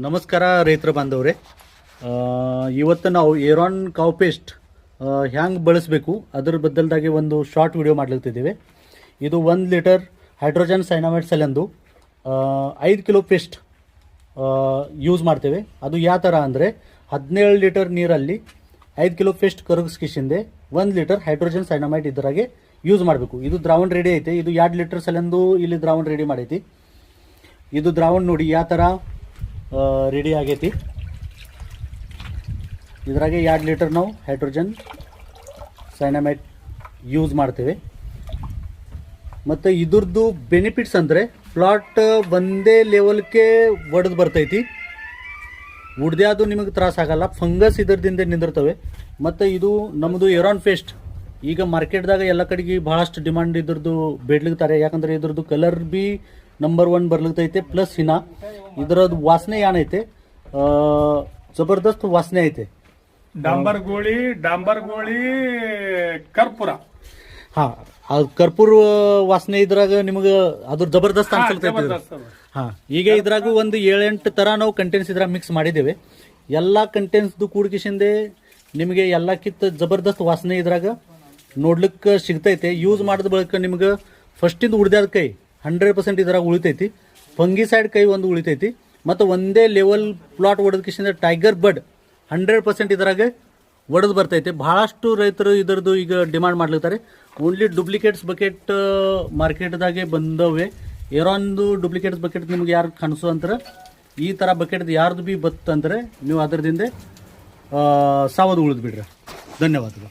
ನಮಸ್ಕಾರ ರೈತರ ಬಾಂಧವರೇ. ಇವತ್ತು ನಾವು ಏರಾನ್ ಕಾವ್ ಪೇಸ್ಟ್ ಹ್ಯಾಂಗೆ ಬಳಸಬೇಕು ಅದರ ಬದಲಾಗಿ ಒಂದು ಶಾರ್ಟ್ ವಿಡಿಯೋ ಮಾಡ್ಲಿಕ್ತಿದ್ದೇವೆ. ಇದು 1 ಲೀಟರ್ ಹೈಡ್ರೋಜನ್ ಸೈನಾಮೈಡ್ ಸಲೆಂದು 5 ಕಿಲೋ ಪೇಸ್ಟ್ ಯೂಸ್ ಮಾಡ್ತೇವೆ. ಅದು ಯಾವ ಥರ ಅಂದರೆ 17 ಲೀಟರ್ ನೀರಲ್ಲಿ 5 ಕಿಲೋ ಪೇಸ್ಟ್ ಕರಗಿಸ್ಕಿಸಿಂದೆ 1 ಲೀಟರ್ ಹೈಡ್ರೋಜನ್ ಸೈನಾಮೈಡ್ ಇದರಾಗೆ ಯೂಸ್ ಮಾಡಬೇಕು. ಇದು ದ್ರಾವಣ ರೆಡಿ ಐತೆ. ಇದು 2 ಲೀಟರ್ ಸಲೆಂದು ಇಲ್ಲಿ ದ್ರಾವಣ ರೆಡಿ ಮಾಡೈತಿ. ಇದು ದ್ರಾವಣ ನೋಡಿ ಯಾವ ಥರ ರೆಡಿ ಆಗೈತಿ. ಇದ್ರಾಗೆ 2 ಲೀಟರ್ ನಾವು ಹೈಡ್ರೋಜನ್ ಸೈನಾಮೈಡ್ ಯೂಸ್ ಮಾಡ್ತೇವೆ. ಮತ್ತು ಇದ್ರದ್ದು ಬೆನಿಫಿಟ್ಸ್ ಅಂದರೆ ಪ್ಲಾಟ್ ಒಂದೇ ಲೆವೆಲ್ಗೆ ಒಡೆದು ಬರ್ತೈತಿ. ಉಡ್ದ್ಯಾದು ನಿಮಗೆ ತ್ರಾಸ ಆಗಲ್ಲ. ಫಂಗಸ್ ಇದರದಿಂದ ನಿಂದಿರ್ತವೆ. ಮತ್ತು ಇದು ನಮ್ಮದು ಏರಾನ್ ಪೇಸ್ಟ್ ಈಗ ಮಾರ್ಕೆಟ್ದಾಗ ಎಲ್ಲ ಕಡೆಗೆ ಭಾಳಷ್ಟು ಡಿಮಾಂಡ್ ಇದ್ರದ್ದು ಬೇಡ್ಲಿಕ್ತಾರೆ. ಯಾಕಂದರೆ ಇದ್ರದ್ದು ಕಲರ್ ಬಿ ನಂಬರ್ 1 ಬರ್ಲಿಕ್ತೈತೆ. ಪ್ಲಸ್ ಇದರದ್ದು ವಾಸನೆ ಏನೈತೆ, ಜಬರ್ದಸ್ತ್ ವಾಸನೆ ಐತೆ. ಡಾಂಬರ್ ಗೋಳಿ ಕರ್ಪೂರ. ಹಾಂ, ಅದು ಕರ್ಪೂರ ವಾಸನೆ ಇದ್ರಾಗ ನಿಮಗೆ ಅದ್ರ ಜಬರ್ದಸ್ತ್ ಅನ್ಸಲ್ತೈತೆ. ಹಾಂ, ಈಗ ಇದ್ರಾಗ ಒಂದು 7-8 ಥರ ನಾವು ಕಂಟೆಂಟ್ಸ್ ಇದ್ರಾಗ ಮಿಕ್ಸ್ ಮಾಡಿದ್ದೇವೆ. ಎಲ್ಲ ಕಂಟೆಂಟ್ಸ್ದು ಕೂಡ್ಕಿಸಿಂದೆ ನಿಮಗೆ ಎಲ್ಲಕ್ಕಿಂತ ಜಬರ್ದಸ್ತ್ ವಾಸನೆ ಇದ್ರಾಗ ನೋಡ್ಲಿಕ್ಕೆ ಸಿಗ್ತೈತೆ. ಯೂಸ್ ಮಾಡಿದ ಬಳಿಕ ನಿಮ್ಗೆ ಫಸ್ಟಿಂದ ಉಡ್ದಾದ ಕೈ 100% ಇದ್ರಾಗ ಉಳಿತೈತಿ. ಫಂಗಿಸೈಡ್ ಕೈ ಒಂದು ಉಳಿತೈತಿ. ಮತ್ತು ಒಂದೇ ಲೆವೆಲ್ ಪ್ಲಾಟ್ ಹೊಡೆದಕ್ಕಿಂತ ಟೈಗರ್ ಬಡ್ 100% ಇದ್ರಾಗ ಒಡೆದು ಬರ್ತೈತೆ. ಭಾಳಷ್ಟು ರೈತರು ಇದರದ್ದು ಈಗ ಡಿಮಾಂಡ್ ಮಾಡ್ಲಿರ್ತಾರೆ. ಓನ್ಲಿ ಡೂಪ್ಲಿಕೇಟ್ಸ್ ಬಕೆಟ್ ಮಾರ್ಕೆಟ್ದಾಗೆ ಬಂದವೆ. ಏರಾನ್ದು ಡೂಪ್ಲಿಕೇಟ್ಸ್ ಬಕೆಟ್ ನಿಮ್ಗೆ ಯಾರು ಕಾಣಿಸೋ ಅಂತಾರೆ ಈ ಥರ ಬಕೆಟ್ ಯಾರ್ದು ಬಿ ಬತ್ತಂದ್ರೆ ನೀವು ಅದರದಿಂದ ಸಾವದು ಉಳಿದು ಬಿಡ್ರಿ. ಧನ್ಯವಾದಗಳು.